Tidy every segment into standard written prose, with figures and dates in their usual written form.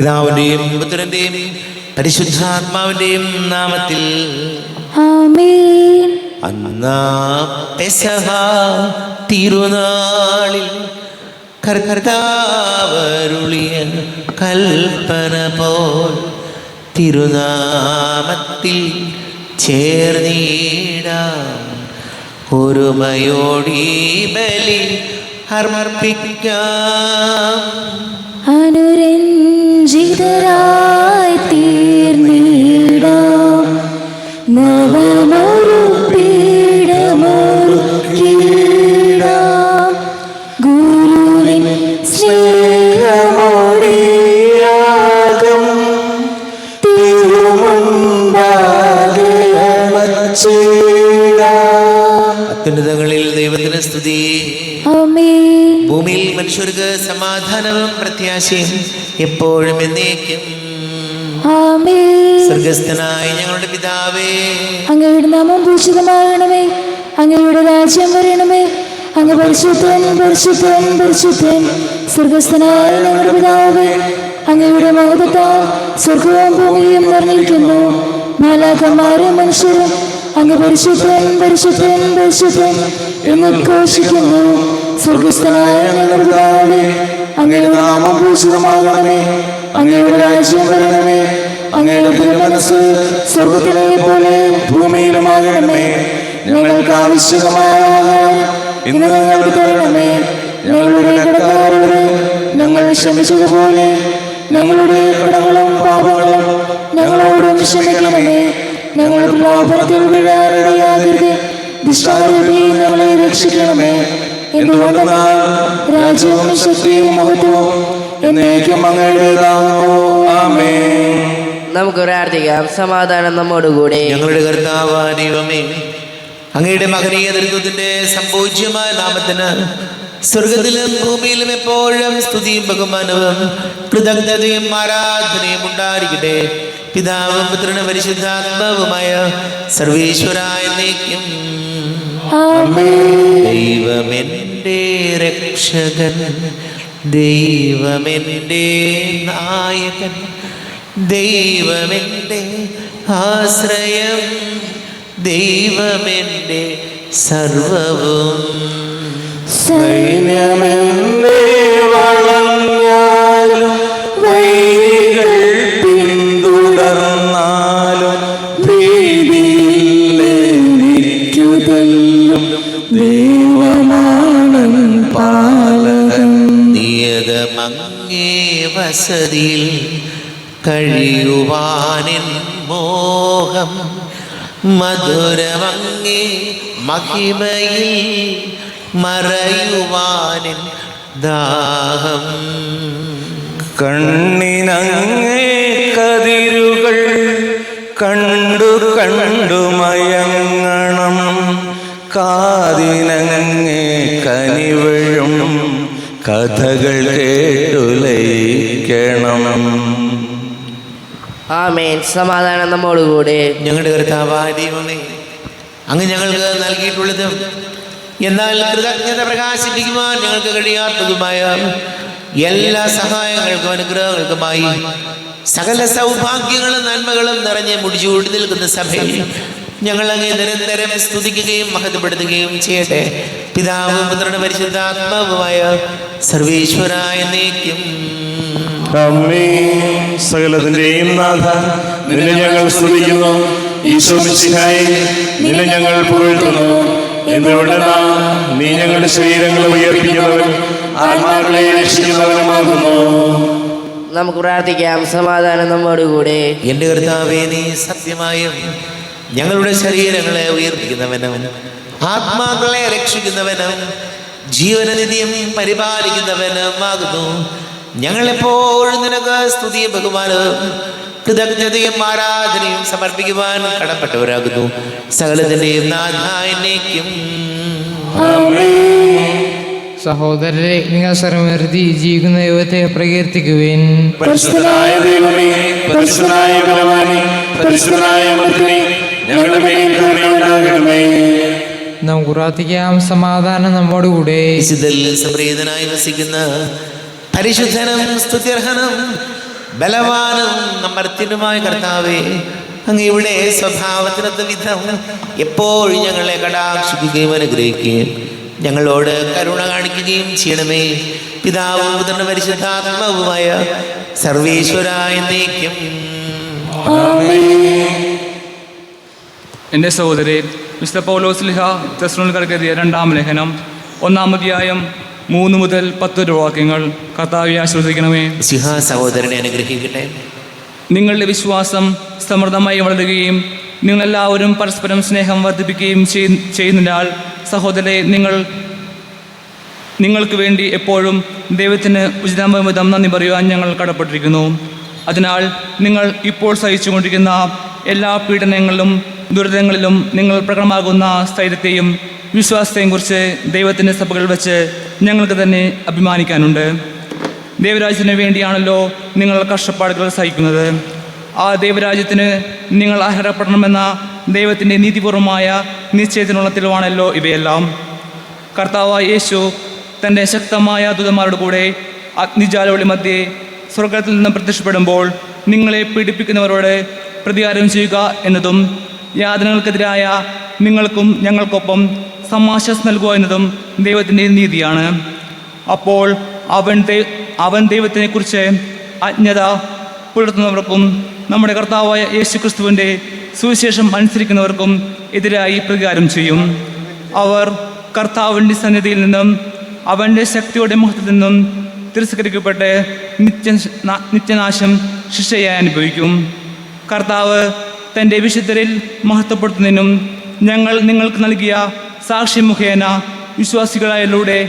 പിതാവിന്റെയും പുത്രന്റെയും പരിശുദ്ധാത്മാവിന്റെയും നാമത്തിൽ ആമേൻ. അന്നാ പെസഹ തിരുനാളിൽ കർത്താവരുളിയ കൽപ്പന പോൽ തിരുനാമത്തിൽ ചേർന്നിടാം. ഒരുമയോടി ബലി അർപ്പിക്കാം. അനുരഞ്ജിതരായി തീർന്നിടാം. നവമൊരു പീഠമൊരുക്കിടാം. ഗുരുവിൻ സ്നേഹമോടിയാകും തിരുമുൻപാകെ വച്ചിടാം. അത്യുന്നതങ്ങളിൽ ദൈവത്തിന് സ്തുതി. ആമേൻ. ഭൂമിയിൽ മനുഷ്യർക്ക് സമാധാനവും പ്രത്യാശയും എപ്പോഴും എന്നേക്കും. ആമേൻ. സ്വർഗസ്ഥനായ ഞങ്ങളുടെ പിതാവേ, അങ്ങയുടെ നാമം പൂജിതമാകണമേ. അങ്ങയുടെ രാജ്യം വരണമേ. അങ്ങ് പരിശുദ്ധൻ പരിശുദ്ധൻ പരിശുദ്ധൻ. സ്വർഗസ്ഥനായ ഞങ്ങളുടെ പിതാവേ, അങ്ങയുടെ മഹത്വത്താൽ സ്വർഗവും ഭൂമിയും നിറഞ്ഞിരിക്കുന്നു. മാലാഖമാരും മനുഷ്യരും അങ്ങ് പരിശുദ്ധൻ പരിശുദ്ധൻ പരിശുദ്ധൻ എന്ന് ഘോഷിക്കുന്നു. സ്വർഗസ്ഥനായ ഞങ്ങളുടെ പിതാവേ, അങ്ങയുടെ നാമം പൂജിതമാകണമേ. അങ്ങയുടെ രാജ്യം വരണമേ. അങ്ങയുടെ തിരുമനസ്സ് സ്വർഗത്തിലെ പോലെ ഭൂമിയിലുമാകണമേ. ഞങ്ങൾക്ക് ആവശ്യമായ ആഹാരം ഇന്ന് ഞങ്ങൾക്ക് തരണമേ. ഞങ്ങളുടെ കടക്കാരോട് ഞങ്ങൾ ക്ഷമിച്ചതുപോലെ ഞങ്ങളുടെ കടങ്ങളും പാപങ്ങളും ഞങ്ങളോടും ക്ഷമിക്കണമേ. ഞങ്ങൾക്ക് പാപത്തിൽ വീഴാനിടയാകരുത്. ദുഷ്ടാരൂപിയിൽ ഞങ്ങളെ രക്ഷിക്കണമേ. എന്തുകൊണ്ടെന്നാൽ രാജ്യവും ശക്തിയും മഹത്വവും എന്നേക്കും അങ്ങയുടേതാകുന്നു. ആമേൻ. നമുക്ക് പ്രാർത്ഥിക്കാം. സമാധാനം നമ്മോടുകൂടെ. ഞങ്ങളുടെ കർത്താവായ ദൈവമേ, അങ്ങയുടെ മഹനീയ ദൈവത്തിന്റെ സംപൂജ്യമായ നാമത്തിന് സ്വർഗത്തിലും ഭൂമിയിലും എപ്പോഴും സ്തുതിയും ബഹുമാനവും കൃതജ്ഞതയും ആരാധനയും ഉണ്ടായിരിക്കട്ടെ. പിതാവും പുത്രനും പരിശുദ്ധാത്മാവുമായ സർവേശ്വരായ എന്നേക്കും. ദൈവമെന്റെ രക്ഷകൻ, ദൈവമെന്റെ നായകൻ, ദൈവമെന്റെ ആശ്രയം, ദൈവമെന്റെ സർവവും. സൈന്യമെന്നെ വളഞ്ഞാലും വൈരികൾ പിന്തുടർന്നാലും ഭീതിയില്ലെനിക്കുതെല്ലും ദൈവമാണൻ പാലകൻ. നിയതമങ്ങേ വസതിയിൽ കഴിയുവാനിൻ മോഹം, മധുരമങ്ങേ മഹിമയിൽ മറയുവാനിൻ ദാഹം. കണ്ണിനങ്ങേ കതിരുകൾ കണ്ടു കണ്ടു മയങ്ങണം, കാതിനങ്ങേ കനിവഴും കഥകൾ കേട്ടുലയിക്കണം. ആമേൻ. സമാധാനം നമ്മോടുകൂടെ. ഞങ്ങളുടെ കർത്താവായ ദൈവമേ, അങ്ങ് ഞങ്ങൾക്ക് നൽകിയിട്ടുള്ളതും എന്നാൽ കൃതജ്ഞത പ്രകാശിപ്പിക്കുവാൻ ഞങ്ങൾക്ക് കഴിയാത്തതുമായ എല്ലാ സഹായങ്ങൾക്കും അനുഗ്രഹങ്ങൾക്കുമായി സകല സൗഭാഗ്യങ്ങളും നന്മകളും നിറഞ്ഞ് മുടിച്ചൂടി നിൽക്കുന്ന സഭയിൽ ഞങ്ങൾ അങ്ങേ നിരന്തരം സ്തുതിക്കുകയും മഹത്വപ്പെടുത്തുകയും ചെയ്യട്ടെ. പിതാവും പുത്രനും പരിശുദ്ധാത്മാവുമായ സർവേശ്വരായ എന്നേക്കും. സകലത്തിന്റെയും നാഥ, നിന്നെ ഞങ്ങൾ സ്തുതിക്കുന്നു. ഈശോ മിശിഹായേ, നിന്നെ ഞങ്ങൾ പുകഴ്ത്തുന്നു. എന്തുകൊണ്ടെന്നാൽ നീ ഞങ്ങളുടെ ശരീരങ്ങളെ ഉയർപ്പിക്കുന്നവനും ആത്മാക്കളെ രക്ഷിക്കുന്നവനുമാകുന്നു. നമുക്ക് പ്രാർത്ഥിക്കാം. സമാധാനം നമ്മോടുകൂടെ. എന്റെ കർത്താവേ, നീ സത്യമായും ഞങ്ങളുടെ ശരീരങ്ങളെ ഉയർപ്പിക്കുന്നവനും ആത്മാക്കളെ രക്ഷിക്കുന്നവനും ജീവനനിധിയും പരിപാലിക്കുന്നവനുമാകുന്നു. ഞങ്ങളെപ്പോഴും നിനക്ക് സ്തുതിയും ബഹുമാനവും കൃതജ്ഞതയും ആരാധനയും സമർപ്പിക്കുവാൻ കടപ്പെട്ടവരാകുന്നു. സകലത്തിന്റെയും നാഥായനേക്കും. സഹോദരരെ, നിങ്ങൾ സർവ്വനിർത്തി ജീവിക്കുന്ന ദൈവത്തെ പ്രകീർത്തിക്കുവിൻ. പരിശുദ്ധനായ ദൈവമേ, പരിശുദ്ധനായ ബലവാനേ, പരിശുദ്ധനായ അമർത്തിനേ, ഞങ്ങളുടെ മേൽ കരുണയുണ്ടാകണമേ. നമുക്ക് പ്രാർത്ഥിക്കാം. സമാധാനം നമ്മോടുകൂടെ. വിശുദ്ധരിൽ സംപ്രീതനായി വസിക്കുന്ന പരിശുദ്ധനും സ്തുത്യർഹനും ബലവാനും അമർത്യനുമായ കർത്താവേ, അങ്ങയുടെ സ്വഭാവത്തിനൊത്ത വിധം എപ്പോഴും ഞങ്ങളെ കടാക്ഷിക്കുകയും അനുഗ്രഹിക്കുകയും ഞങ്ങളോട് കരുണ കാണിക്കുകയും ചെയ്യണമേ. പിതാവും പുത്രനും പരിശുദ്ധാത്മാവുമായ സർവേശ്വരായ എന്നേക്കും. എൻ്റെ സഹോദരേ, വിശുദ്ധ പൗലോസ്ലിഹ തെസ്സലോനിക്കർക്ക് എഴുതിയ 2-ാം ലേഖനം 1-ാം അധ്യായം 3 മുതൽ 10 വാക്യങ്ങൾ കർത്താവെ ആശ്വസിക്കണമേ. സഹോദരനെ അനുഗ്രഹിക്കട്ടെ. നിങ്ങളുടെ വിശ്വാസം സമൃദ്ധമായി വളരുകയും നിങ്ങളെല്ലാവരും പരസ്പരം സ്നേഹം വർദ്ധിപ്പിക്കുകയും ചെയ്യുന്നതിനാൽ സഹോദരരെ, നിങ്ങൾക്ക് വേണ്ടി എപ്പോഴും ദൈവത്തിന് ഉചിതമായ വിധം നന്ദി പറയുവാൻ ഞങ്ങൾ കടപ്പെട്ടിരിക്കുന്നു. അതിനാൽ നിങ്ങൾ ഇപ്പോൾ സഹിച്ചുകൊണ്ടിരിക്കുന്ന എല്ലാ പീഡനങ്ങളിലും ദുരിതങ്ങളിലും നിങ്ങൾ പ്രകടമാകുന്ന സ്ഥൈര്യത്തെയും വിശ്വാസത്തെയും കുറിച്ച് ദൈവത്തിൻ്റെ സഭകൾ വെച്ച് ഞങ്ങൾക്ക് തന്നെ അഭിമാനിക്കാനുണ്ട്. ദൈവരാജ്യത്തിന് വേണ്ടിയാണല്ലോ നിങ്ങൾ കഷ്ടപ്പാടുകൾ സഹിക്കുന്നത്. ആ ദൈവരാജ്യത്തിന് നിങ്ങൾ അർഹപ്പെടണമെന്ന ദൈവത്തിൻ്റെ നീതിപൂർവമായ നിശ്ചയത്തിനുള്ള തെളിവാണല്ലോ ഇവയെല്ലാം. കർത്താവായ യേശു തൻ്റെ ശക്തമായ ദൂതന്മാരുടെ കൂടെ അഗ്നിജാലവളി മധ്യേ സ്വർഗത്തിൽ നിന്ന് പ്രത്യക്ഷപ്പെടുമ്പോൾ നിങ്ങളെ പീഡിപ്പിക്കുന്നവരോട് പ്രതികാരം ചെയ്യുക എന്നതും യാതനകൾക്കെതിരായ നിങ്ങൾക്കും ഞങ്ങൾക്കൊപ്പം സമാശ്വാസം നൽകുക എന്നതും ദൈവത്തിൻ്റെ നീതിയാണ്. അപ്പോൾ അവൻ ദൈവത്തിനെക്കുറിച്ച് അജ്ഞത പുലർത്തുന്നവർക്കും നമ്മുടെ കർത്താവായ യേശു ക്രിസ്തുവിൻ്റെ സുവിശേഷം അനുസരിക്കുന്നവർക്കും എതിരായി പ്രതികാരം ചെയ്യും. അവർ കർത്താവിൻ്റെ സന്നിധിയിൽ നിന്നും അവൻ്റെ ശക്തിയുടെ മഹത്വത്തിൽ നിന്നും തിരസ്കരിക്കപ്പെട്ട് നിത്യനാശം ശിക്ഷയായി അനുഭവിക്കും. കർത്താവ് തൻ്റെ വിശുദ്ധരിൽ മഹത്വപ്പെടുത്തുന്നതിനും ഞങ്ങൾ നിങ്ങൾക്ക് നൽകിയ സാക്ഷി മുഖേന വിശ്വാസികളായതിലൂടെ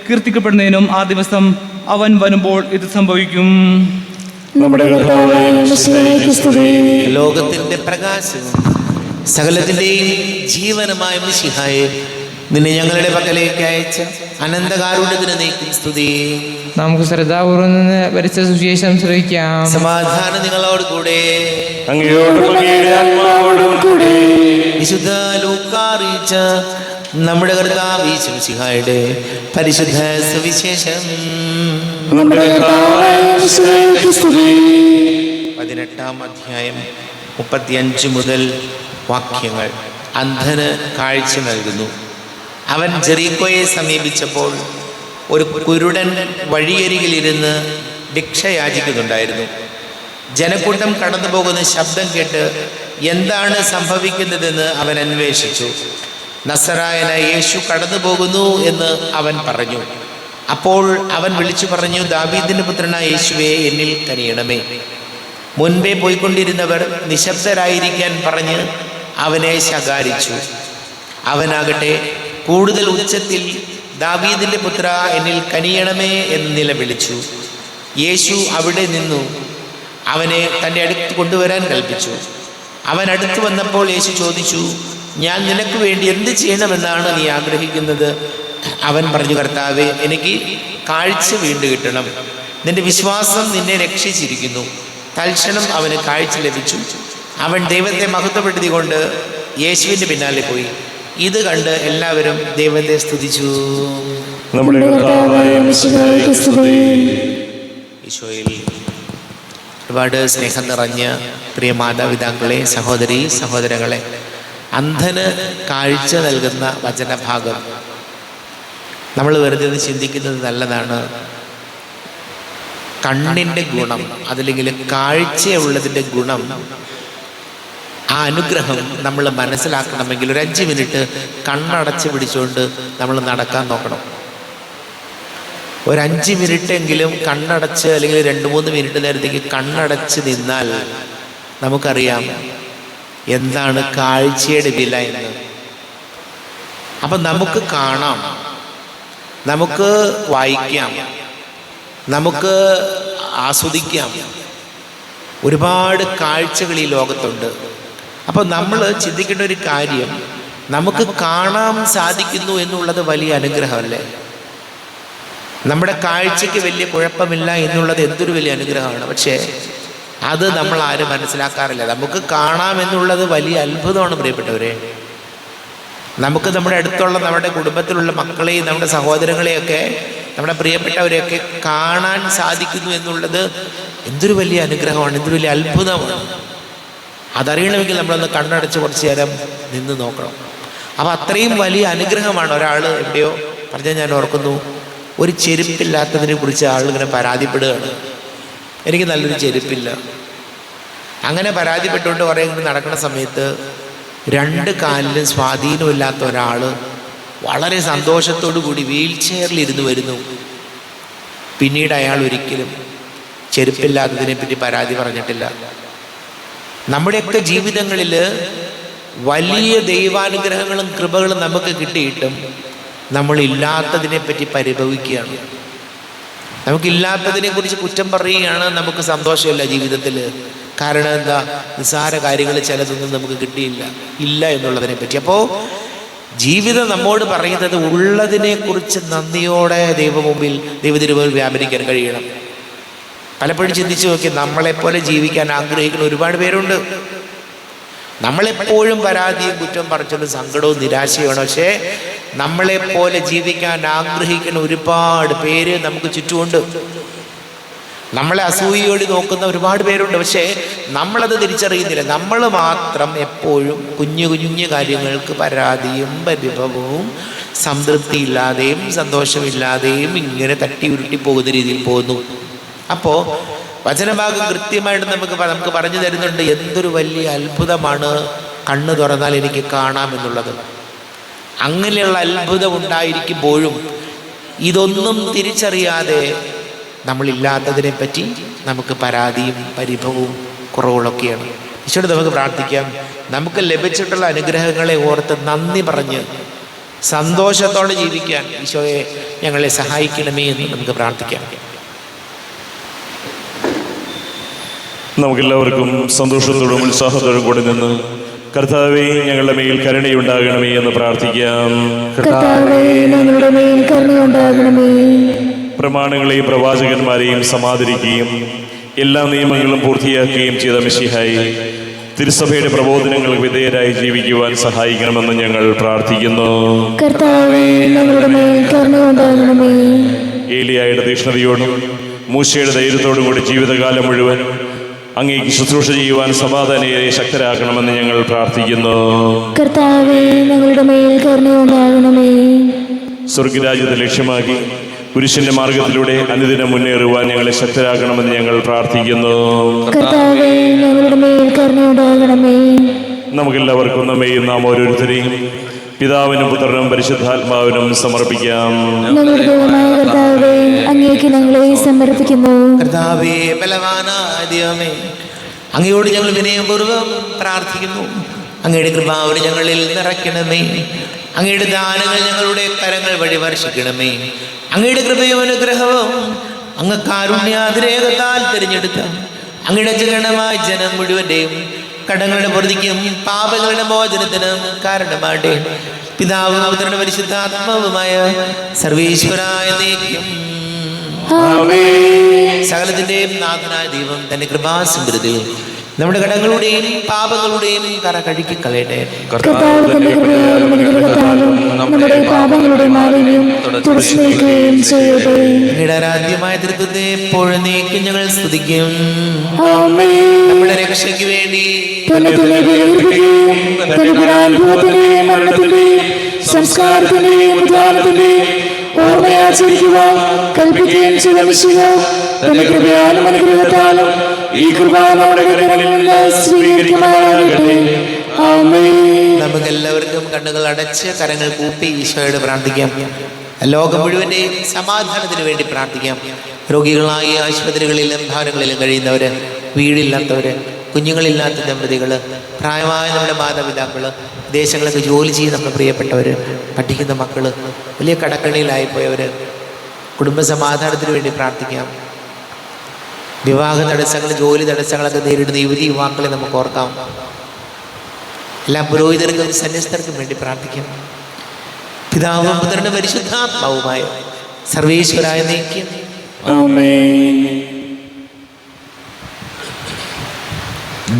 കീർത്തിക്കപ്പെടുന്നതിനും ആ ദിവസം അവൻ വരുമ്പോൾ ഇത് സംഭവിക്കും. ലോകത്തിന്റെ പ്രകാശവും സകലത്തിന്റെയും ജീവനുമായ മിശിഹായെ, നിന്നെ ഞങ്ങളുടെ പക്കലേക്ക് അയച്ച അനന്തകാരുണ്യത്തിന് നീക്കും സ്തുതി. നമുക്ക് ശ്രദ്ധാപൂർവം നിന്ന് വരച്ച സുവിശേഷം ശ്രവിക്കാം. സമാധാനം നിങ്ങളോട് കൂടെ. വിശുദ്ധ ലൂക്കാ അറിയിച്ച നമ്മുടെ കർത്താവ് യേശു മിശിഹായുടെ പരിശുദ്ധ സുവിശേഷം 18-ാം അധ്യായം 35 മുതൽ വാക്യങ്ങൾ. അന്ധന് കാഴ്ച നൽകുന്നു. അവൻ ജെറീക്കോയെ സമീപിച്ചപ്പോൾ ഒരു കുരുടൻ വഴിയരികിലിരുന്ന് ഭിക്ഷ യാചിക്കുന്നുണ്ടായിരുന്നു. ജനക്കൂട്ടം കടന്നു പോകുന്ന ശബ്ദം കേട്ട് എന്താണ് സംഭവിക്കുന്നതെന്ന് അവൻ അന്വേഷിച്ചു. നസറായനായ യേശു കടന്നു പോകുന്നു എന്ന് അവൻ പറഞ്ഞു. അപ്പോൾ അവൻ വിളിച്ചു പറഞ്ഞു, ദാവീദിന്റെ പുത്രനായ യേശുവേ, എന്നിൽ കനിയണമേ. മുൻപേ പോയിക്കൊണ്ടിരുന്നവർ നിശബ്ദരായിരിക്കാൻ പറഞ്ഞ് അവനെ ശകാരിച്ചു. അവനാകട്ടെ കൂടുതൽ ഉച്ചത്തിൽ, ദാവീദിന്റെ പുത്ര, എന്നിൽ കനിയണമേ എന്ന് നിലവിളിച്ചു. യേശു അവിടെ നിന്നു അവനെ തൻ്റെ അടുത്ത് കൊണ്ടുവരാൻ കൽപ്പിച്ചു. അവൻ അടുത്ത് വന്നപ്പോൾ യേശു ചോദിച്ചു, ഞാൻ നിനക്ക് വേണ്ടി എന്ത് ചെയ്യണമെന്നാണ് നീ ആഗ്രഹിക്കുന്നത്? അവൻ പറഞ്ഞു, കർത്താവേ, എനിക്ക് കാഴ്ച വീണ്ടും കിട്ടണം. നിന്റെ വിശ്വാസം നിന്നെ രക്ഷിച്ചിരിക്കുന്നു. തൽക്ഷണം അവന് കാഴ്ച ലഭിച്ചു. അവൻ ദൈവത്തെ മഹത്വപ്പെടുത്തിക്കൊണ്ട് യേശുവിൻ്റെ പിന്നാലെ പോയി. ഇത് കണ്ട് എല്ലാവരും ദൈവത്തെ സ്തുതിച്ചു. ഈശോയിൽ ഒരുപാട് സ്നേഹം നിറഞ്ഞ പ്രിയ മാതാപിതാക്കളെ, സഹോദരി സഹോദരങ്ങളെ, അന്ധന് കാഴ്ച നൽകുന്ന വചനഭാഗം നമ്മൾ വെറുതെ ചിന്തിക്കുന്നത് നല്ലതാണ്. കണ്ണിൻ്റെ ഗുണം, അതല്ലെങ്കിൽ കാഴ്ചയുള്ളതിൻ്റെ ഗുണം, ആ അനുഗ്രഹം നമ്മൾ മനസ്സിലാക്കണമെങ്കിൽ ഒരു 5 മിനിറ്റ് കണ്ണടച്ച് പിടിച്ചുകൊണ്ട് നമ്മൾ നടക്കാൻ നോക്കണം. ഒരു 5 മിനിറ്റെങ്കിലും കണ്ണടച്ച്, അല്ലെങ്കിൽ 2-3 മിനിറ്റ് നേരത്തേക്ക് കണ്ണടച്ച് നിന്നാൽ നമുക്കറിയാം എന്താണ് കാഴ്ചയുടെ വില എന്ന്. അപ്പം നമുക്ക് കാണാം, നമുക്ക് വായിക്കാം, നമുക്ക് ആസ്വദിക്കാം. ഒരുപാട് കാഴ്ചകൾ ഈ ലോകത്തുണ്ട്. അപ്പോൾ നമ്മൾ ചിന്തിക്കേണ്ട ഒരു കാര്യം, നമുക്ക് കാണാൻ സാധിക്കുന്നു എന്നുള്ളത് വലിയ അനുഗ്രഹമല്ലേ? നമ്മുടെ കാഴ്ചയ്ക്ക് വലിയ കുഴപ്പമില്ല എന്നുള്ളത് എന്തൊരു വലിയ അനുഗ്രഹമാണ്. പക്ഷേ അത് നമ്മൾ ആരും മനസ്സിലാക്കാറില്ല. നമുക്ക് കാണാമെന്നുള്ളത് വലിയ അത്ഭുതമാണ് പ്രിയപ്പെട്ടവരെ. നമുക്ക് നമ്മുടെ അടുത്തുള്ള, നമ്മുടെ കുടുംബത്തിലുള്ള മക്കളെയും നമ്മുടെ സഹോദരങ്ങളെയൊക്കെ നമ്മുടെ പ്രിയപ്പെട്ടവരെയൊക്കെ കാണാൻ സാധിക്കുന്നു എന്നുള്ളത് എന്തൊരു വലിയ അനുഗ്രഹമാണ്, എന്തൊരു വലിയ അത്ഭുതമാണ്. അതറിയണമെങ്കിൽ നമ്മളൊന്ന് കണ്ണടച്ച് കുറച്ച് നേരം നിന്ന് നോക്കണം. അപ്പം അത്രയും വലിയ അനുഗ്രഹമാണ്. ഒരാൾ എവിടെയോ പറഞ്ഞാൽ ഞാൻ ഓർക്കുന്നു, ഒരു ചെരുപ്പില്ലാത്തതിനെ കുറിച്ച് ആളിങ്ങനെ പരാതിപ്പെടുകയാണ്. എനിക്ക് നല്ലൊരു ചെരുപ്പില്ല. അങ്ങനെ പരാതിപ്പെട്ടുകൊണ്ട് കുറേ ഇങ്ങനെ നടക്കുന്ന സമയത്ത് 2 കാലിലും സ്വാധീനമില്ലാത്ത ഒരാൾ വളരെ സന്തോഷത്തോടു കൂടി വീൽ ചെയറിലിരുന്ന് വരുന്നു. പിന്നീട് അയാൾ ഒരിക്കലും ചെരുപ്പില്ലാത്തതിനെ പറ്റി പരാതി പറഞ്ഞിട്ടില്ല. നമ്മുടെയൊക്കെ ജീവിതങ്ങളിൽ വലിയ ദൈവാനുഗ്രഹങ്ങളും കൃപകളും നമുക്ക് കിട്ടിയിട്ടും നമ്മളില്ലാത്തതിനെ പറ്റി പരിഭവിക്കുകയാണ്. നമുക്കില്ലാത്തതിനെ കുറിച്ച് കുറ്റം പറയുകയാണ്. നമുക്ക് സന്തോഷമില്ല ജീവിതത്തിൽ. കാരണം എന്താ? നിസ്സാര കാര്യങ്ങൾ ചിലതൊന്നും നമുക്ക് കിട്ടിയില്ല, ഇല്ല എന്നുള്ളതിനെ പറ്റി. അപ്പോൾ ജീവിതം നമ്മോട് പറയുന്നത് ഉള്ളതിനെ കുറിച്ച് നന്ദിയോടെ ദൈവമുമ്പിൽ ദൈവതിരുമുമ്പിൽ വ്യാപരിക്കാൻ കഴിയണം. പലപ്പോഴും ചിന്തിച്ചു നോക്കി, നമ്മളെപ്പോലെ ജീവിക്കാൻ ആഗ്രഹിക്കുന്ന ഒരുപാട് പേരുണ്ട്. നമ്മളെപ്പോഴും പരാതിയും കുറ്റം പറച്ചിലും സങ്കടവും നിരാശയുമാണ്. പക്ഷേ നമ്മളെപ്പോലെ ജീവിക്കാൻ ആഗ്രഹിക്കുന്ന ഒരുപാട് പേര് നമുക്ക് ചുറ്റുമുണ്ട്. നമ്മളെ അസൂയയോട് നോക്കുന്ന ഒരുപാട് പേരുണ്ട്. പക്ഷേ നമ്മളത് തിരിച്ചറിയുന്നില്ല. നമ്മൾ മാത്രം എപ്പോഴും കുഞ്ഞു കുഞ്ഞു കാര്യങ്ങൾക്ക് പരാതിയും പരിഭവവും സംതൃപ്തിയില്ലാതെയും സന്തോഷമില്ലാതെയും ഇങ്ങനെ തട്ടി ഉരുട്ടി പോകുന്ന രീതിയിൽ പോകുന്നു. അപ്പോൾ വചനഭാഗം കൃത്യമായിട്ട് നമുക്ക് പറഞ്ഞു തരുന്നുണ്ട്, എന്തൊരു വലിയ അത്ഭുതമാണ് കണ്ണ് തുറന്നാൽ എനിക്ക് കാണാമെന്നുള്ളത്. അങ്ങനെയുള്ള അത്ഭുതം ഉണ്ടായിരിക്കുമ്പോഴും ഇതൊന്നും തിരിച്ചറിയാതെ നമ്മളില്ലാത്തതിനെ പറ്റി നമുക്ക് പരാതിയും പരിഭവവും കുറവുകളൊക്കെയാണ്. ഈശോയോട് നമുക്ക് പ്രാർത്ഥിക്കാം, നമുക്ക് ലഭിച്ചിട്ടുള്ള അനുഗ്രഹങ്ങളെ ഓർത്ത് നന്ദി പറഞ്ഞ് സന്തോഷത്തോടെ ജീവിക്കാൻ ഈശോയെ ഞങ്ങളെ സഹായിക്കണമേ എന്ന് നമുക്ക് പ്രാർത്ഥിക്കാം. നമുക്കെല്ലാവർക്കും സന്തോഷത്തോടും ഉത്സാഹത്തോടും കൂടി നിന്ന് കർത്താവേ ഞങ്ങളുടെ മേൽ കരുണയുണ്ടാകണമേ എന്ന് പ്രാർത്ഥിക്കാം. പ്രമാണങ്ങളെയും പ്രവാചകന്മാരെയും സമാദരിക്കുകയും എല്ലാ നിയമങ്ങളും പൂർത്തിയാക്കുകയും ചെയ്ത മിശിഹായി തിരുസഭയുടെ പ്രബോധനങ്ങൾക്ക് വിധേയരായി ജീവിക്കുവാൻ സഹായിക്കണമെന്ന് ഞങ്ങൾ പ്രാർത്ഥിക്കുന്നു. ഏലിയായുടെ തീക്ഷ്ണതയോടും മൂശയുടെ ധൈര്യത്തോടും കൂടി ജീവിതകാലം മുഴുവൻ അങ്ങേക്ക് ശുശ്രൂഷ ചെയ്യുവാൻ സമാധാനയെ ശക്തരാക്കണമെന്ന് ഞങ്ങൾ പ്രാർത്ഥിക്കുന്നു. സ്വർഗരാജ്യത്തെ ലക്ഷ്യമാക്കി പുരുഷന്റെ മാർഗത്തിലൂടെ അനുദിനം മുന്നേറുവാൻ ഞങ്ങളെ ശക്തരാക്കണമെന്ന് ഞങ്ങൾ പ്രാർത്ഥിക്കുന്നു. നമുക്കെല്ലാവർക്കും നമ്മയും നാം ഓരോരുത്തരെയും പിതാവിനും പുത്രനും പരിശുദ്ധാത്മാവിനും സമർപ്പിക്കാം. കർത്താവേ, ബലവാനായ ദൈവമേ, അങ്ങയോട് ഞങ്ങൾ വിനയപൂർവ്വം പ്രാർത്ഥിക്കുന്നു. അങ്ങയുടെ കൃപാവര് ഞങ്ങളിൽ നിറയ്ക്കണമേ. അങ്ങയുടെ ദാനങ്ങൾ ഞങ്ങളുടെ കരങ്ങൾ വഴി വർഷിക്കണമേ. അങ്ങയുടെ കൃപയും അനുഗ്രഹവും അങ്ങ് കാരുണ്യാതിരേകത്താൽ തിരഞ്ഞെടുത്ത അങ്ങയുടെ ജനമായ ജനം മുഴുവൻ്റെയും കടങ്ങളുടെ പൊറുതിക്കും പാപങ്ങളുടെ മോചനത്തിനും കാരണമാട്ടെ. പിതാവും പുത്രനും പരിശുദ്ധാത്മാവുമായ സർവേശ്വരായ നീക്കും സകലത്തിന്റെയും നാഥനായ ദൈവം തന്റെ കൃപാസമൃദ്ധി നമ്മുടെ കടങ്ങളുടെയും പാപങ്ങളുടെയും കറ കഴുകി കളയട്ടെ. ആരാധ്യമായ തൃത്വത്തെ എപ്പോഴും നീക്കും ഞങ്ങൾ സ്തുതിക്കും. നമ്മുടെ രക്ഷയ്ക്ക് വേണ്ടി സംസ്കാരത്തിന്റെയും ഉദാഹരണത്തിന്റെയും ഓർമ്മയാചരിക്കുവാൻ കൽപ്പിക്കുകയും ചെയ്ത മിശിഹ തന്റെ കൃപയാലും അനുഗ്രഹത്താലും ഈ കൃപ നമ്മുടെ കരങ്ങളിൽ നിന്ന് സ്വീകരിക്കുമാറാകട്ടെ. ആമേൻ. നമുക്കെല്ലാവർക്കും കണ്ണുകൾ അടച്ച് കരങ്ങൾ കൂപ്പി ഈശോയോട് പ്രാർത്ഥിക്കാം. ലോകം മുഴുവൻ്റെയും സമാധാനത്തിന് വേണ്ടി പ്രാർത്ഥിക്കാം. രോഗികളായി ആശുപത്രികളിലും ഭവനങ്ങളിലും കഴിയുന്നവര്, വീടില്ലാത്തവര്, കുഞ്ഞുങ്ങളില്ലാത്ത ദമ്പതികൾ, പ്രായമായ നമ്മുടെ മാതാപിതാക്കൾ, വിദേശങ്ങളൊക്കെ ജോലി ചെയ്ത് നമ്മുടെ പ്രിയപ്പെട്ടവർ, പഠിക്കുന്ന മക്കൾ, വലിയ കടക്കണിയിലായിപ്പോയവർ, കുടുംബ സമാധാനത്തിന് വേണ്ടി പ്രാർത്ഥിക്കാം. വിവാഹ തടസ്സങ്ങൾ, ജോലി തടസ്സങ്ങളൊക്കെ നേരിടുന്ന യുവതി യുവാക്കളെ നമുക്ക് ഓർക്കാം. എല്ലാ പുരോഹിതർക്കും സന്യസ്തർക്കും വേണ്ടി പ്രാർത്ഥിക്കാം. പിതാവും പുത്രനും പരിശുദ്ധാത്മാവുമായ സർവേശ്വരായ നീക്കും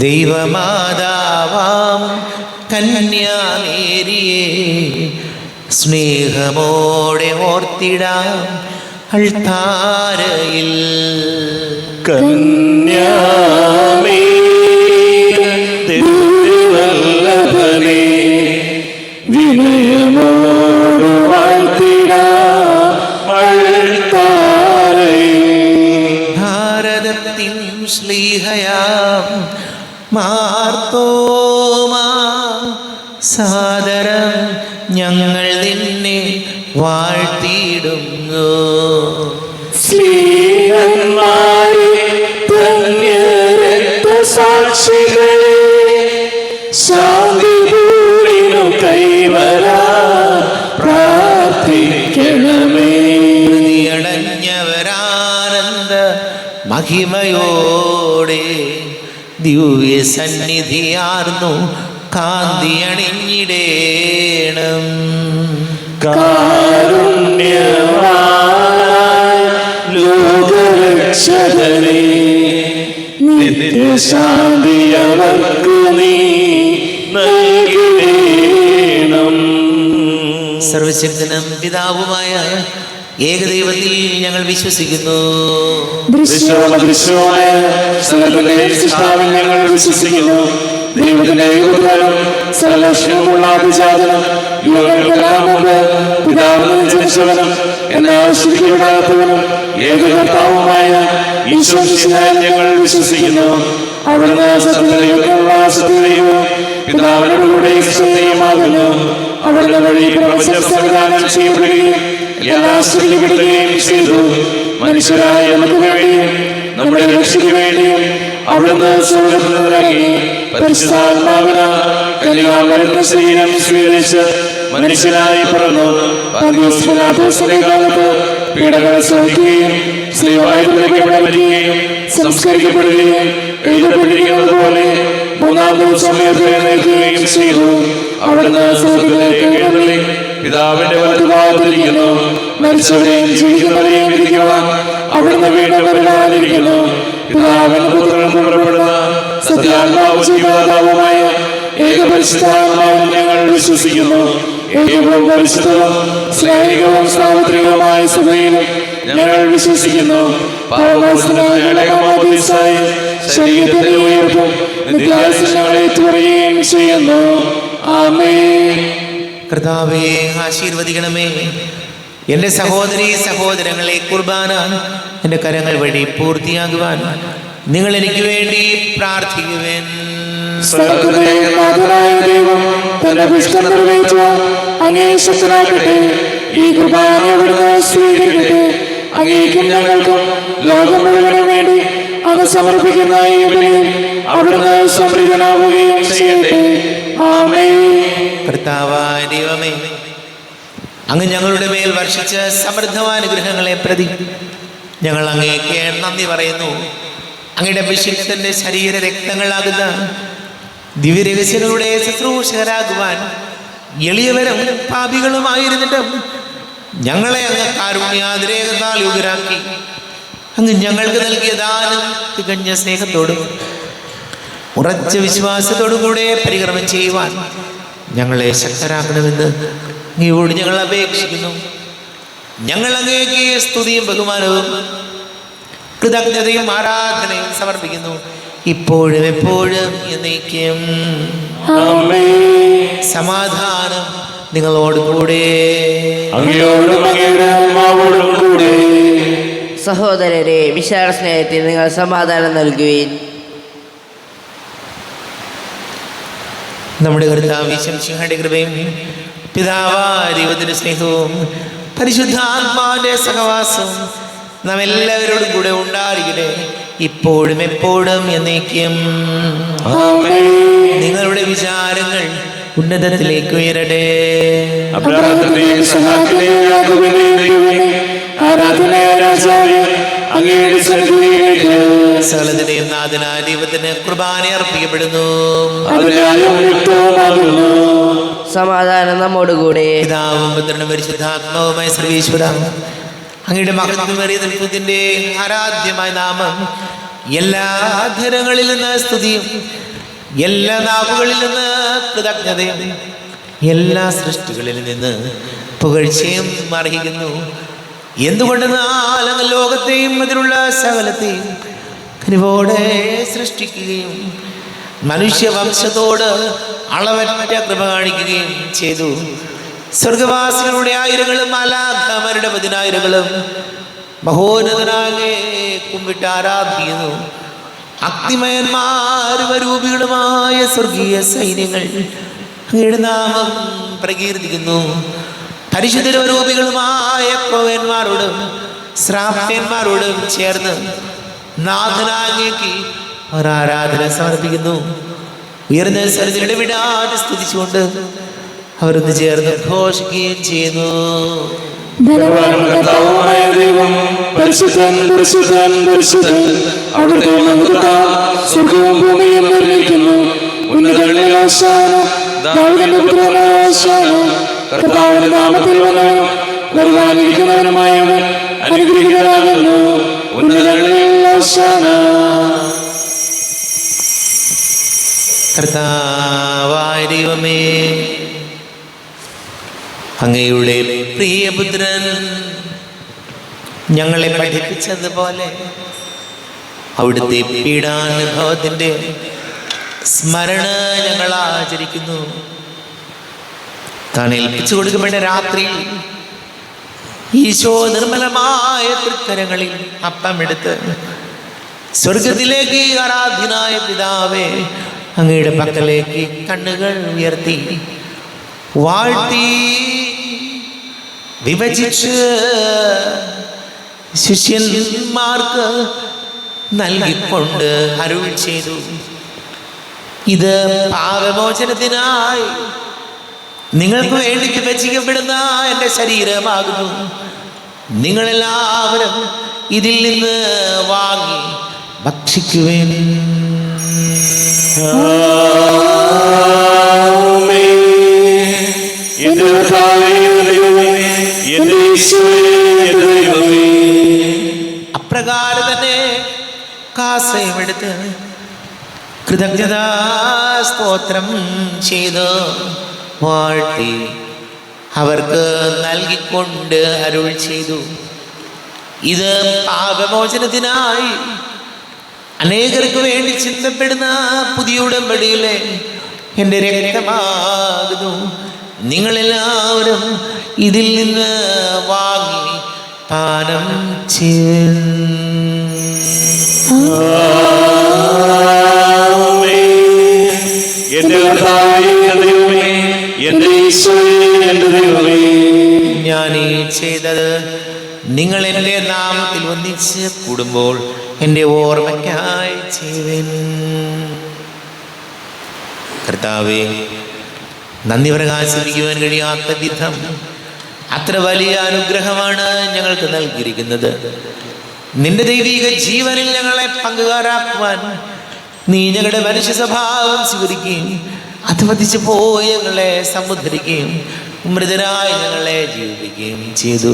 ദൈവമാതാവാം കന്യാമേരിയെ സ്നേഹമോടെ ഓർത്തിടാം. അൾത്താരയിൽ കന്യാമേ തിരുവല്ലഭനേ വിനയമോടു വാഴ്ത്തിടാം അൾത്താരയിൽ. ഭാരതത്തിൻ ശ്ലീഹയാം മാർത്തോമാ സാദരം ഞങ്ങൾ നിന്നെ വാഴ്ത്തിയിടുന്നു. സ്നേഹന്മാരെ ധന്യരക്തസാക്ഷികളെ ശാന്തിപൂരിനു കൈവരാ പ്രാർത്ഥിക്കണമേ. പ്രതിയടഞ്ഞവരാനന്ദ മഹിമയോടെ ദിവ്യ സന്നിധിയാർന്നു കാന്തി അണിഞ്ഞിടേണം. കാരുണ്യവാനായ ലോകരക്ഷകനേ, നിത്യശാന്തി അവർക്ക് നീ നൽകിടേണം. സർവശക്തനും പിതാവുമായ ഏകദൈവത്തിൽ ഞങ്ങൾ വിശ്വസിക്കുന്നു. ദൃശ്യവുമായ സകലത്തിന്റെയും സൃഷ്ടാവിൽ ഞങ്ങൾ വിശ്വസിക്കുന്നു. ദൈവത്തിന്റെ ഏകപുത്രനും സർവലക്ഷണമുള്ള അതിജാതനും യുഗങ്ങൾക്കെല്ലാം മുമ്പ് പിതാവിൽ ജനിച്ചവനും എന്നാൽ ശിക്ഷിക്കപ്പെടാത്തവനും ഏകകർത്താവുമായ ഈശ്വരൻ ഞങ്ങൾ വിശ്വസിക്കുന്നു. അവിടുന്ന് സത്യദൈവത്തിനുള്ള സത്യദൈവവും പിതാവിനോടുകൂടെ സത്യമാകുന്നു. അവിടുന്ന് വഴി പ്രപഞ്ചം സംവിധാനം ചെയ്യപ്പെടുകയും എല്ലാം സൃഷ്ടിക്കപ്പെടുകയും ചെയ്തു. മനുഷ്യരായ നമുക്ക് വേണ്ടിയും നമ്മുടെ രക്ഷയ്ക്ക് വേണ്ടിയും അവിടുന്ന് സ്വർഗ്ഗത്തിൽ നിന്നിറങ്ങി പരിശുദ്ധാത്മാവിനാൽ കന്യകാമറിയത്തിന്റെ ശരീരം സ്വീകരിച്ച് മനുഷ്യനായി പിറന്നു. പന്തിയോസ് പിലാത്തോസിന്റെ കാലത്ത് പീഡകൾ സഹിക്കുകയും സ്ലീവായി പിടിക്കപ്പെടുകയും സംസ്കരിക്കപ്പെടുകയും എഴുതപ്പെട്ടിരിക്കുന്നത് പോലെ മൂന്നാം ദിവസം ഉയർത്തെഴുന്നേൽക്കുകയും ചെയ്തു. അവിടുന്ന് സ്വർഗ്ഗത്തിലേക്ക് എഴുന്നള്ളി പിതാവിന്റെ വലതുഭാഗത്തിരിക്കുന്നു. മരിച്ചവരെയും ജീവിക്കുന്നവരെയും വിധിക്കുവാൻ അവിടുന്ന് വീണ്ടും വരാനിരിക്കുന്നു. പിതാവിന്റെ പുത്രനും പുറപ്പെടുന്ന സത്യാത്മാവും ജീവദാതാവുമായ ഏകപരിശുദ്ധാത്മാവിൽ ഞങ്ങൾ വിശ്വസിക്കുന്നു. ഏറ്റവും പരിശുദ്ധവും സ്നേഹികവും സാർവത്രികവുമായ സഭയിലും ഞങ്ങൾ വിശ്വസിക്കുന്നു. പാപമോചനത്തിനായി ശരീരത്തിന്റെ ഉയർപ്പും നിത്യായുസ്സും ഞങ്ങൾ ഏറ്റുപറയുകയും ചെയ്യുന്നു. ആമേൻ. കർത്താവേ, ആശീർവദിക്കണമേ. എൻ്റെ സഹോദരീ സഹോദരങ്ങളെ, കുർബാന എൻ്റെ കരങ്ങൾ വഴി പൂർത്തിയാകുവാൻ നിങ്ങൾ എനിക്ക് വേണ്ടി പ്രാർത്ഥിക്കുവേൻ. ദൈവം തന്റെ ഇഷ്ടം നിറവേറ്റുവാൻ അങ്ങേ ശക്തനാക്കട്ടെ. ഈ കുർബാന അവിടുന്ന് സ്വീകരിക്കട്ടെ. അങ്ങേക്കും ഞങ്ങൾക്കും ലോകം മുഴുവനും വേണ്ടി അങ്ങ് സമർപ്പിക്കുന്ന ഈ ബലിയിൽ അവിടുന്ന് സംപ്രീതനാവുകയും ചെയ്യട്ടെ. ആമേൻ. കർത്താവായ ദൈവമേ, അങ്ങ് ഞങ്ങളുടെ മേൽ വർഷിച്ച സമൃദ്ധമാനുഗ്രഹങ്ങളെ പ്രതി ഞങ്ങൾ അങ്ങേക്ക് നന്ദി പറയുന്നു. അങ്ങയുടെ അഭിഷിക്തന്റെ ശരീര രക്തങ്ങളാകുന്ന ദിവ്യരഹസ്യങ്ങളുടെ ശുശ്രൂഷകരാകുവാൻ എളിയവരും പാപികളുമായിരുന്നിട്ടും ഞങ്ങളെ അങ്ങ് കാരുണ്യാതിരേകത്താൽ യോഗ്യരാക്കി. അങ്ങ് ഞങ്ങൾക്ക് നൽകിയ ദാനം തികഞ്ഞ സ്നേഹത്തോടും ഉറച്ച വിശ്വാസത്തോടും കൂടെ പരികർമ്മം ചെയ്യുവാൻ ഞങ്ങളെ ശക്തരാക്കണമെന്ന് അങ്ങയോട് ഞങ്ങൾ അപേക്ഷിക്കുന്നു. ഞങ്ങൾ അങ്ങേക്ക് സ്തുതിയും ബഹുമാനവും കൃതജ്ഞതയും ആരാധനയും സമർപ്പിക്കുന്നു, ഇപ്പോഴും എപ്പോഴും എന്നേക്കും. സമാധാനം നിങ്ങളോട് കൂടെ. സഹോദരരെ, വിശാല സ്നേഹത്തിൽ നിങ്ങൾ സമാധാനം നൽകുവിൻ. നമ്മുടെ കർത്താവ് ശംസിഹയുടെ കൃപയും പിതാവായ ദൈവത്തിന്റെ സ്നേഹവും പരിശുദ്ധാത്മാവിന്റെ സഹവാസവും നാം എല്ലാവരോടും കൂടെ ഉണ്ടായിരിക്കട്ടെ, ഇപ്പോഴും എപ്പോഴും എന്നേക്കും. നിങ്ങളുടെ വിചാരങ്ങൾ ഉന്നതത്തിലേക്ക് ഉയരട്ടെ. സകലത്തിന്റെയും നാഥനായ ദൈവത്തിന് കുർബാന അർപ്പിക്കപ്പെടുന്നു. സമാധാനം നമ്മോടുകൂടെ. പിതാവും പുത്രനും പരിശുദ്ധാത്മാവുമായ സർവീശ്വര, അങ്ങയുടെ മഹത്വമേറിയ നിൽപ്പത്തിന്റെ ആരാധ്യമായ നാമം എല്ലാ ധരങ്ങളിൽ നിന്ന് സ്തുതിയും എല്ലാ നാവുകളിൽ നിന്ന് കൃതജ്ഞതയും എല്ലാ സൃഷ്ടികളിൽ നിന്ന് പുകഴ്ചയും അർഹിക്കുന്നു. എന്തുകൊണ്ടെന്നാൽ അങ്ങ് ലോകത്തെയും അതിലുള്ള സകലത്തെയും കനിവോടെ സൃഷ്ടിക്കുകയും മനുഷ്യവംശത്തോട് അളവറ്റ കൃപ കാണിക്കുകയും ചെയ്തു. സ്വർഗവാസികളുടെ ആയിരങ്ങളും മാലാഖമാരുടെ പതിനായിരങ്ങളും മഹോന്നതനാകെ കുമ്പിട്ട് ആരാധിക്കുന്നു. അഗ്നിമയന്മാരൂപികളുമായ സ്വർഗീയ സൈന്യങ്ങൾ അങ്ങയുടെ നാമം പ്രകീർത്തിക്കുന്നു. പരിശുദ്ധരൂപികളുമായ കോവന്മാരോടും ശ്രാപ്യന്മാരോടും ചേർന്ന് നാഥനാങ്ങേക്ക് ഒരാരാധന സമർപ്പിക്കുന്നു. ഉയർന്ന സ്വരത്തിൽ ഇടവിടാതെ സ്തുതിച്ചുകൊണ്ട് അവരൊന്ന് ചേർന്ന് ഘോഷിക്കുകയും ചെയ്യുന്നു. ധനവാനായ ദൈവം പരിശുദ്ധൻ പരിശുദ്ധൻ പരിശുദ്ധൻ, അവിടുത്തെ മഹത്വത്താൽ സ്വർഗ്ഗവും ഭൂമിയും നിറഞ്ഞിരിക്കുന്നു. ഉന്നതങ്ങളിൽ ഹോശാന, ദാവീദിന്റെ പുത്രനായ ഹോശാന. കർത്താവിന്റെ നാമത്തിൽ വന്നവനും വരുവാനിരിക്കുന്നവനുമായവൻ അനുഗ്രഹീതനാകുന്നു. ഉന്നതങ്ങളിൽ ഹോശാന. കർത്താവായ ദൈവമേ, അങ്ങയുടെ പ്രിയപുത്രൻ ഞങ്ങളെ പഠിപ്പിച്ചതുപോലെ അവിടുത്തെ പീഡാനുഭവത്തിൻ്റെ സ്മരണ ഞങ്ങൾ ആചരിക്കുന്നു. താൻ ഏൽപ്പിച്ചു കൊടുക്കപ്പെട്ട രാത്രിയിൽ ഈശോ നിർമ്മലമായ തൃക്കരങ്ങളിൽ അപ്പമെടുത്ത് സ്വർഗത്തിലേക്ക് ആരാധ്യനായ പിതാവേ അങ്ങയുടെ പക്കലേക്ക് കണ്ണുകൾ ഉയർത്തി വാഴ്ത്തി വിഭജിച്ച് ശിഷ്യന്മാർക്ക് നൽകിക്കൊണ്ട് അരുൾ ചെയ്തു, ഇത് പാപമോചനത്തിനായി നിങ്ങൾക്ക് വേണ്ടി വിഭജിക്കപ്പെടുന്ന എൻ്റെ ശരീരമാകുന്നു. നിങ്ങളെല്ലാവരും ഇതിൽ നിന്ന് വാങ്ങി ഭക്ഷിക്കുവേൻ. അപ്രകാരം തന്നെ കാസയുമെടുത്ത് കൃതജ്ഞതാ സ്തോത്രം ചെയ്ത് വാഴ്ത്തി അവർക്ക് നൽകിക്കൊണ്ട് അരുൾ ചെയ്തു, ഇത് പാപമോചനത്തിനായി അനേകർക്ക് വേണ്ടി ചിന്തപ്പെടുന്ന പുതിയ ഉടമ്പടിയിലെ എൻ്റെ രക്തമാകുന്നു. നിങ്ങളെല്ലാവരും ഇതിൽ നിന്ന് വാങ്ങി പാനം ഞാൻ ഈ ചെയ്തത് നിങ്ങൾ എൻ്റെ നാമത്തിൽ ഒന്നിച്ച് കൂടുമ്പോൾ എൻ്റെ ഓർമ്മയ്ക്കായി ചെയ്യുവിൻ. കർത്താവേ, നന്ദി പ്രകാശിപ്പിക്കുവാൻ കഴിയാത്ത വിധം അത്ര വലിയ അനുഗ്രഹമാണ് ഞങ്ങൾക്ക് നൽകിയിരിക്കുന്നത്. നിന്റെ ദൈവിക ജീവനിൽ ഞങ്ങളെ പങ്കുകാരാക്കുവാൻ നീ ഞങ്ങളുടെ മനുഷ്യ സ്വഭാവം സ്വീകരിക്കുകയും അധപതിച്ചു പോയി ഞങ്ങളെ സമുദ്ധരിക്കുകയും മൃതരായി ഞങ്ങളെ ജീവിപ്പിക്കുകയും ചെയ്തു.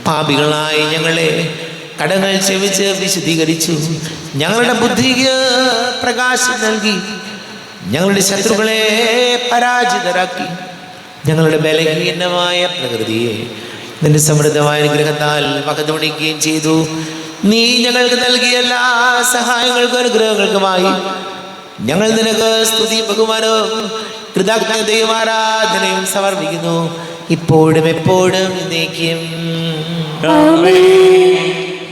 പാപികളായി ഞങ്ങളെ കടങ്ങൾ ക്ഷമിച്ച് വിശുദ്ധീകരിച്ചു. ഞങ്ങളുടെ ബുദ്ധിക്ക് പ്രകാശം നൽകി ഞങ്ങളുടെ ശത്രുക്കളെ പരാജിതരാക്കി. ഞങ്ങളുടെ ബലഹീനമായ പ്രകൃതിയെ നിന്റെ സമൃദ്ധമായ അനുഗ്രഹത്താൽ വകതുണിക്കുകയും ചെയ്തു. നീ ഞങ്ങൾക്ക് നൽകിയ എല്ലാ സഹായങ്ങൾക്കും അനുഗ്രഹങ്ങൾക്കുമായി ഞങ്ങൾ നിനക്ക് സ്തുതി ബഹുമാനവും കൃതജ്ഞതയും ആരാധനയും സമർപ്പിക്കുന്നു, ഇപ്പോഴും എപ്പോഴും എന്നേക്കും.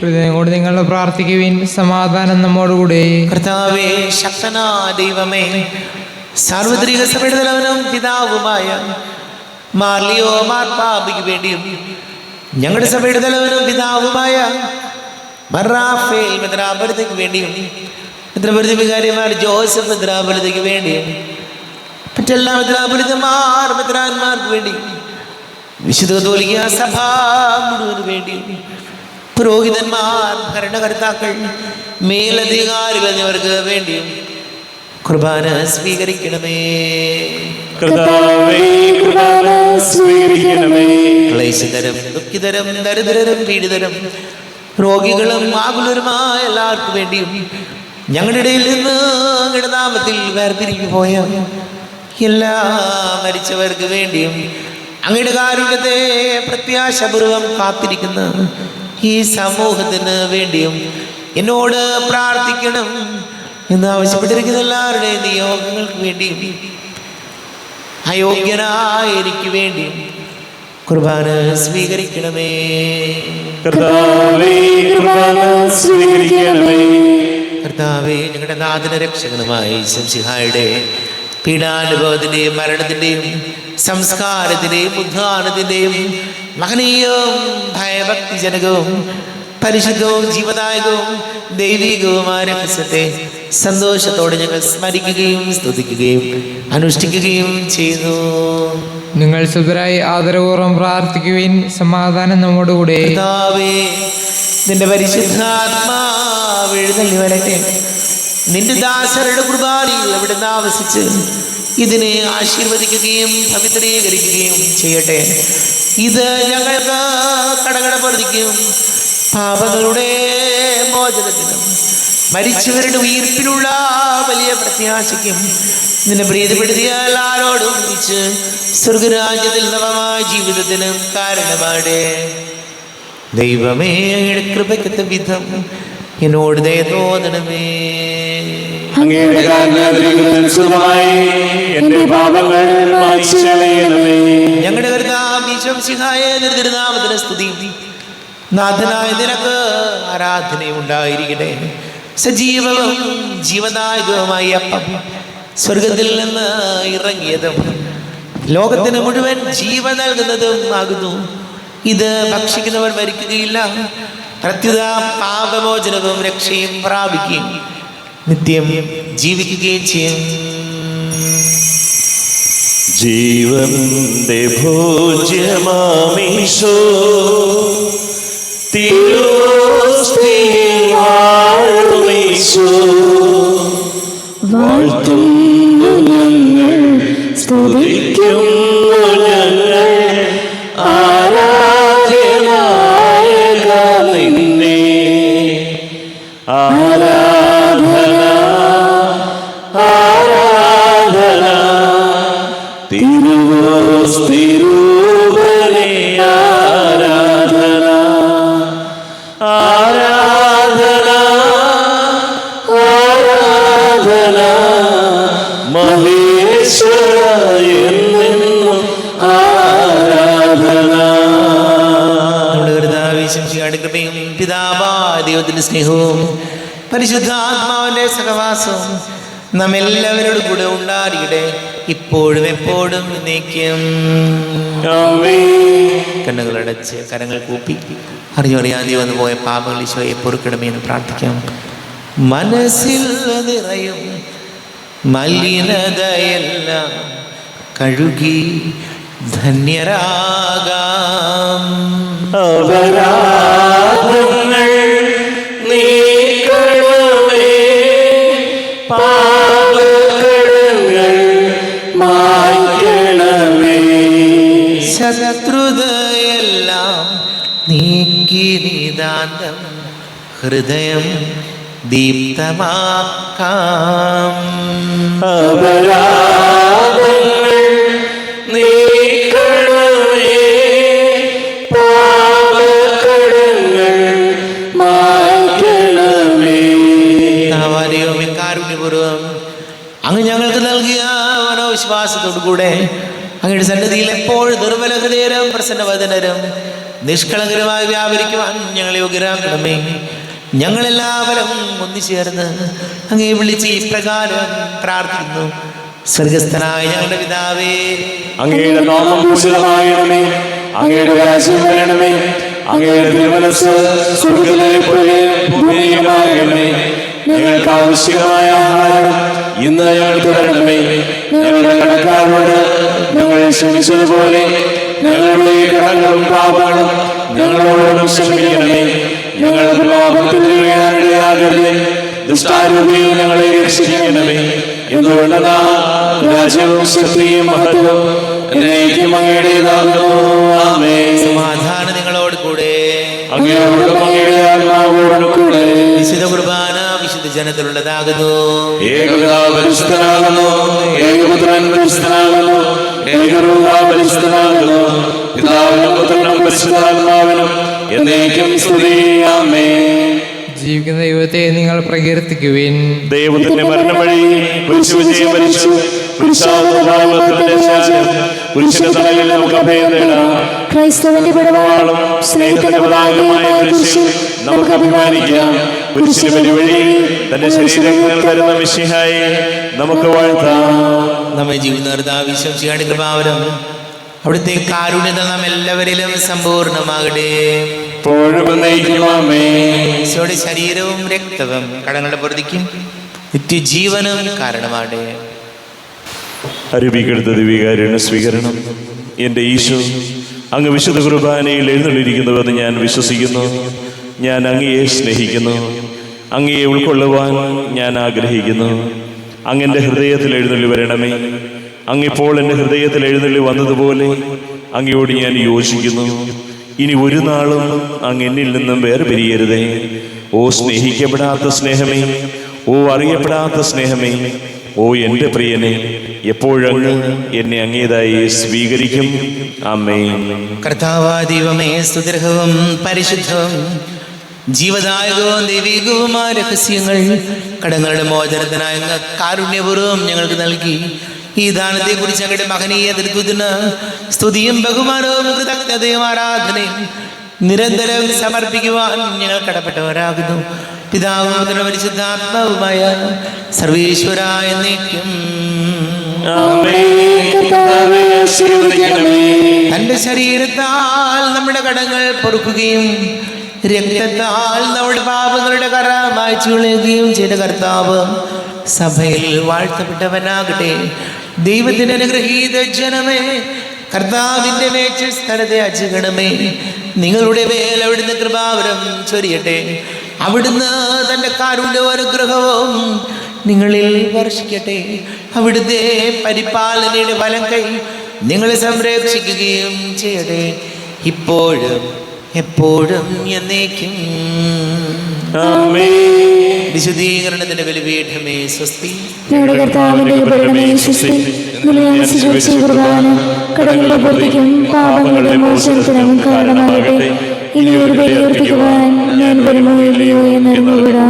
ഹൃദയം നിങ്ങൾ പ്രാർത്ഥിക്കുവിൻ. സമാധാനം നമ്മോടുകൂടെ. കർത്താവേ, ശക്തനായ ദൈവമേ, സാർവത്രിക സഭയുടെ തലവനും പിതാവുമായ മാർലിയോ മാർപ്പാപ്പയ്ക്ക് വേണ്ടിയും ഞങ്ങളുടെ സഭയുടെ തലവനും പിതാവുമായ മറാഫേൽ മെത്രാപൊലീത്തയ്ക്ക് വേണ്ടിയും മെത്രാപൊലീത്ത വികാരിമാർ ജോസഫ് മെത്രാപൊലീത്തയ്ക്ക് വേണ്ടിയും മറ്റെല്ലാ മെത്രാപൊലീത്തമാർ മെത്രാന്മാർക്ക് വേണ്ടിയും വിശുദ്ധ കത്തോലിക്ക സഭ മുഴുവന് വേണ്ടിയും പുരോഹിതന്മാർ, ഭരണകർത്താക്കൾ, മേലധികാരികൾ എന്നിവർക്ക് വേണ്ടിയും കുർബാന സ്വീകരിക്കണമേ. ക്ലേശതരം, ദുഃഖിതരം, ദരിദ്രരും പീഡിതരും രോഗികളും ആകുലരുമായ എല്ലാവർക്കും വേണ്ടിയും ഞങ്ങളുടെ ഇടയിൽ നിന്ന് അങ്ങയുടെ നാമത്തിൽ വേർപിരിഞ്ഞു പോയ എല്ലാ മരിച്ചവർക്ക് വേണ്ടിയും അങ്ങയുടെ കാരുണ്യത്തെ പ്രത്യാശപൂർവം കാത്തിരിക്കുന്ന ഈ സമൂഹത്തിന് വേണ്ടിയും എന്നോട് പ്രാർത്ഥിക്കണം എന്ന് ആവശ്യപ്പെട്ടിരിക്കുന്ന എല്ലാവരുടെയും നിയോഗങ്ങൾക്ക് വേണ്ടിയും അയോഗ്യനായ എനിക്ക് വേണ്ടിയും കുർബാന സ്വീകരിക്കണമേ. കർത്താവേ, കുർബാന സ്വീകരിക്കണമേ. കർത്താവേ, ഞങ്ങളുടെ നാഥന രക്ഷകനുമായ ശംസിഹായുടെ പീഡാനുഭവത്തിൻ്റെയും മരണത്തിൻ്റെയും സംസ്കാരത്തിൻ്റെയും ഉദ്ധാനത്തിൻ്റെയും മഹനീയവും ഭയഭക്തിജനകവും പരിശുദ്ധവും ജീവദായകവും ദൈവികവുമായ രഹസ്യത്തെ സന്തോഷത്തോടെ ഞങ്ങൾ സ്മരിക്കുകയും സ്തുതിക്കുകയും അനുഷ്ഠിക്കുകയും ചെയ്യുന്നു. നിങ്ങൾ സുതരായി ആദരപൂർവ്വം പ്രാർത്ഥിക്കുവിൻ. സമാധാനം നമ്മോടുകൂടെ. കർത്താവേ, നിന്റെ പരിശുദ്ധാത്മാവ് എഴുന്നള്ളി വരട്ടെ. നിന്റെ ദാസരുടെ കുർബാനയിൽ അവിടുന്ന് ആവസിച്ച് ഇതിനെ ആശീർവദിക്കുകയും പവിത്രീകരിക്കുകയും ചെയ്യട്ടെ. ഇത് ഞങ്ങൾക്ക് കടകടപ്പെടുത്തിക്കും പാപങ്ങളുടെ മോചനത്തിനും മരിച്ചവരുടെ ഉയിർപ്പിലുള്ള വലിയ പ്രത്യാശയ്ക്കും നിന്നെ പ്രീതിപ്പെടുത്തിയാൽ ആരോടും ഒന്നിച്ച് സ്വർഗരാജ്യത്തിൽ നവമായ ജീവിതത്തിനും കാരണമാടേ. ദൈവമേ, അങ്ങയുടെ കൃപയ്ക്കത്ത വിധം എന്നോട് ദയ തോന്നണമേ. അങ്ങയുടെ കാരുണ്യാതിരിക്കുന്നതനുസൃതമായി എന്റെ പാപങ്ങൾ മായ്ച്ചു കളയണമേ. ഞങ്ങളുടെ കർത്താവ് ശംസിഹായ തിരുനാമത്തിന് സ്തുതി. നാഥനായ നിനക്ക് ആരാധനയും ഉണ്ടായിരിക്കട്ടെ. സജീവവും ജീവദായകവുമായി അപ്പം സ്വർഗത്തിൽ നിന്ന് ഇറങ്ങിയതും ലോകത്തിന് മുഴുവൻ ജീവൻ നൽകുന്നതും ആകുന്നു. ഇത് ഭക്ഷിക്കുന്നവർ മരിക്കുകയില്ല, പ്രത്യുത പാപമോചനവും രക്ഷയും പ്രാപിക്കുകയും നിത്യം ജീവിക്കുകയും ചെയ്യും. ജീവന്റെ ഭോജ്യമാമീശോ തിരുവോസ്തിയിൽ വാഴുമീശോ, വാഴ്ത്തുന്നു ഞങ്ങൾ, സ്തുതിക്കുന്നു ഞങ്ങൾ ആരാധ്യനായക നിന്നെ. ആരാധന ആരാധന തിരുവോസ്തിരൂപനെ ആരാധന ആരാധന ആരാധന മഹേശ്വര എന്നെന്നും ആരാധന. നമ്മുടെ കർത്താവേ ശംസിഹായുടെ കൃപയും പിതാവായ ദൈവത്തിന്റെ സ്നേഹവും പരിശുദ്ധാത്മാവിന്റെ സഹവാസവും നമ്മെല്ലാവരോടും കൂടെ ഉണ്ടായിരിക്കട്ടെ, ഇപ്പോഴും എപ്പോഴും എന്നേക്കും. കണ്ണുകളടച്ച് കരങ്ങൾ കൂപ്പി അറിയാതെ വന്നു പോയ പാപങ്ങൾ ഈശോയെ പൊറുക്കണമേ എന്ന് പ്രാർത്ഥിക്കാം. മനസ്സിൽ നിറയും മലിനതയെല്ലാം കഴുകി ധന്യരാകാം. അപരാധങ്ങൾ നീക്കണമേ, പാപകടങ്ങൾ മായ്ക്കണമേ. ശത്രുതയെല്ലാം നീക്കി നിതാന്തം ഹൃദയം ദീപ്തമാക്കാം. അപരാധങ്ങൾ നീക്കണമേ, പാപകടങ്ങൾ മായ്ക്കണമേ. ദൈവമേ, കാരുണ്യപൂർവ്വം അങ്ങ് ഞങ്ങൾക്ക് നൽകിയ മനോവിശ്വാസത്തോടുകൂടെ അങ്ങയുടെ സന്നിധിയിൽ എപ്പോഴും ദുർബല ഹൃദയരും പ്രസന്നവദനരും നിഷ്കളങ്കരമായി വ്യാപരിക്കുവാൻ ഞങ്ങളെ യോഗ്യരാക്കണമേ. ഞങ്ങളെല്ലാവരും ഒന്നുചേർന്ന് അങ്ങേ വിളിച്ച് ഇപ്രകാരം പ്രാർത്ഥിക്കുന്നു. സ്വർഗസ്ഥനായ ഞങ്ങളുടെ പിതാവേ, അങ്ങയുടെ നാമം പൂജിതമാകണമേ. അങ്ങയുടെ രാജ്യം വരണമേ. അങ്ങയുടെ തിരുമനസ്സ് സ്വർഗ്ഗത്തിലെ പോലെ ഭൂമിയിലുമാകണമേ. ഞങ്ങൾക്ക് ആവശ്യമായ ആഹാരം ഇന്ന് ഞങ്ങൾക്ക് തരണമേ. ഞങ്ങളുടെ കടക്കാരോട് ഞങ്ങൾ ക്ഷമിച്ചതുപോലെ ഞങ്ങളുടെ കടങ്ങളും പാപങ്ങളും ഞങ്ങളോടും ക്ഷമിക്കണമേ. ഞങ്ങൾക്ക് പാപത്തിൽ വീഴാനിടയാകരുതേ. ദുഷ്ടാരൂപിയിൽ ഞങ്ങളെ രക്ഷിക്കണമേ. എന്തുകൊണ്ടെന്നാ രാജ്യവും ശക്തിയും മഹത്വവും എന്നേക്കും അങ്ങയുടേതാകുന്നു. ആമേൻ. സമാധാനം നിങ്ങളോട് കൂടെ. അങ്ങയോടും അങ്ങയുടെ ആത്മാവോടും കൂടെ. വിശുദ്ധ കുർബാന വിശുദ്ധ ജനത്തിലുള്ളതാകുന്നു. ഏകപിതാവ് പരിശുദ്ധനാകുന്നു. ഏകപുത്രൻ പരിശുദ്ധനാകുന്നു. പരിശുദ്ധനാകുന്നു. പിതാവിനും പുത്രനും പരിശുദ്ധാത്മാവിനും എന്നേക്കും സ്തുതി. ആമേൻ. ജീവിക്കുന്ന ദൈവത്തെ നിങ്ങൾ പ്രകീർത്തിക്കുവിൻ. ദൈവത്തിന്റെ മരണം വഴി കുരിശ് വിജയം വരിച്ചു. കുരിശിന്റെ തലയിൽ നമുക്ക് അഭയം നേടാം. ക്രൈസ്തവന്റെ പടവാളും സ്നേഹത്തിന്റെ പതാകയുമായ കുരിശിൽ നമുക്ക് അഭിമാനിക്കാം. കുരിശിന് വഴി തന്റെ ശരീരങ്ങൾ തരുന്ന മിശിഹായെ നമുക്ക് വാഴ്ത്താം. നമ്മെ ജീവിതാവിശ്വസിയുടെ കൃപാവരം അവിടുത്തെ കാരുണ്യത നാം എല്ലാവരിലും സമ്പൂർണ്ണമാകട്ടെ. ഈശോയുടെ ശരീരവും രക്തവും കടങ്ങളുടെ പൊറുതിക്കും നിത്യജീവനും കാരണമാകട്ടെ. അരുവിക്കെടുത്ത ദിവികാരുണ്യ സ്വീകരണം. എൻ്റെ ഈശോ, അങ്ങ് വിശുദ്ധ കുർബാനയിൽ എഴുന്നള്ളിരിക്കുന്നുവെന്ന് ഞാൻ വിശ്വസിക്കുന്നു. ഞാൻ അങ്ങയെ സ്നേഹിക്കുന്നു. അങ്ങയെ ഉൾക്കൊള്ളുവാൻ ഞാൻ ആഗ്രഹിക്കുന്നു. അങ്ങെൻ്റെ ഹൃദയത്തിൽ എഴുന്നള്ളി വരണമേ. അങ്ങിപ്പോൾ എൻ്റെ ഹൃദയത്തിൽ എഴുന്നള്ളി വന്നതുപോലെ അങ്ങയോട് ഞാൻ യോജിക്കുന്നു. ഇനി ഒരു നാളും അങ്ങ് എന്നിൽ നിന്നും വേർപിരിയരുതേ. ഓ സ്നേഹിക്കപ്പെടാത്ത സ്നേഹമേ, ഓ അറിയപ്പെടാത്ത സ്നേഹമേ, ഓ എൻ്റെ പ്രിയനെ, എപ്പോഴങ്ങ് എന്നെ അങ്ങേതായി സ്വീകരിക്കും. ആമേൻ. കർത്താവായ ദൈവമേ, സ്തുതിർഹവും പരിശുദ്ധവും ജീവദായകവും ദൈവികവുമായ രഹസ്യങ്ങൾ കടങ്ങളുടെ മോചനത്തിനായ കാരുണ്യപൂർവ്വം ഞങ്ങൾക്ക് നൽകി. ഈ ദാനത്തെക്കുറിച്ച് ഞങ്ങളുടെ മഹനീയ തൃത്വത്തിന് സ്തുതിയും ബഹുമാനവും കൃതജ്ഞതയും ആരാധനയും നിരന്തരം സമർപ്പിക്കുവാൻ ഞങ്ങൾ കടപ്പെട്ടവരാകുന്നു. പിതാവും പുത്രനും പരിശുദ്ധാത്മാവുമായ സർവീശ്വരായ എന്നേക്കും. തന്റെ ശരീരത്താൽ നമ്മുടെ കടങ്ങൾ പൊറുക്കുകയും രക്തത്താൽ നമ്മുടെ പാപങ്ങളുടെ കറ മായ്ച്ചു കളയുകയും ചെയ്ത കർത്താവ് സഭയിൽ വാഴ്ത്തപ്പെട്ടവനാകട്ടെ. ദൈവത്തിന്റെ അനുഗ്രഹീത ജനമേ, കർത്താവിന്റെ മേച്ച സ്ഥലത്തെ അജഗണമേ, നിങ്ങളുടെ മേൽ അവിടുന്ന് കൃപാവരം ചൊരിയട്ടെ. അവിടുന്ന് തന്റെ കാരുണ്യവും അനുഗ്രഹവും നിങ്ങളിൽ വർഷിക്കട്ടെ. അവിടുത്തെ പരിപാലനയുടെ വലം കൈ നിങ്ങളെ സംരക്ഷിക്കുകയും ചെയ്യട്ടെ, ഇപ്പോഴും എപ്പോഴും എന്നേക്കും. വിശുദ്ധീകരണത്തിന്റെ ബലിപീഠമേ സ്വസ്തി. ഞങ്ങളുടെ കർത്താവിന്റെ കൃപയുടെ സ്വസ്തി. കുർബാന കടങ്ങളുടെ പൂർത്തിക്കും പാപങ്ങളുടെ മോചനത്തിനും കാരണമാകട്ടെ. ഇനി ഒരു ബലി അർപ്പിക്കുവാൻ ഞാൻ വരുമോ ഇല്ലയോ എന്നറിഞ്ഞുകൂടാ.